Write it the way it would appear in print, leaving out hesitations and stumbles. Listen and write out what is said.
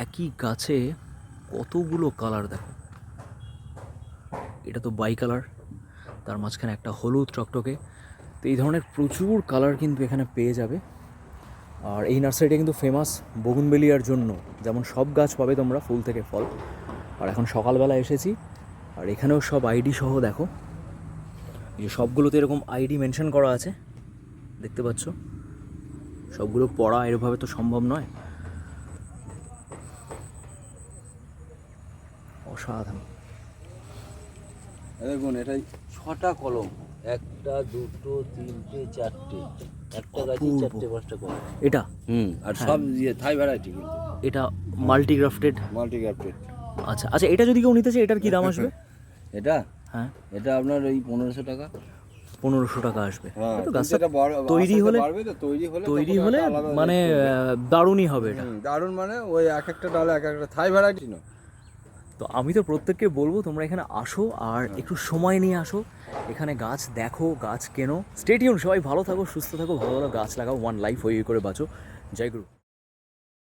একই গাছে কতগুলো কালার দেখো। এটা তো বাই কালার, তার মাঝখানে একটা হলুদ টকটকে। তো এই ধরনের প্রচুর কালার কিন্তু এখানে পেয়ে যাবে। আর এই নার্সারিটা কিন্তু ফেমাস বোগনভেলিয়ার জন্য। যেমন সব গাছ পাবে তোমরা, ফুল থেকে ফল। আর এখন সকালবেলা এসেছি, আর এখানেও সব আইডি সহ দেখো, এই যে সবগুলোতে এরকম আইডি মেনশন করা আছে, দেখতে পাচ্ছ। সবগুলো পড়া এরভাবে তো সম্ভব নয়। অসাধারণ। দেখুন এটাই 6টা কলম, 1টা 2টো 3টে 4টে, একটা গাছে 4টে 5টা কলম। এটা আর সব থাই ভ্যারাইটি কিন্তু এটা মাল্টিগ্রাফটেড। মাল্টিগ্রাফটেড। আচ্ছা আচ্ছা, এটা যদি কেউ নিতে চায় এটার কি দাম আসবে? এটা হ্যাঁ, এটা আপনার ওই 1500 টাকা। 1500 টাকা আসবে। হ্যাঁ, তো কিন্তু গাছটা এটা তৈরি হলে তৈরি হলে একটা আলাদা মানে rate পড়বে। দারুণই হবে এটা। দারুণ, মানে ওই এক একটা ডালে এক একটা থাই ভ্যারাইটি না। তো আমি তো প্রত্যেককে বলবো তোমরা এখানে আসো, আর একটু সময় নিয়ে আসো, এখানে গাছ দেখো, গাছ কেনো। স্টে টিউন, সবাই ভালো থাকো, সুস্থ থাকো, ভালো ভালো গাছ লাগাও, ওয়ান লাইফ হয়ে করে বাঁচো। জয় গুরু।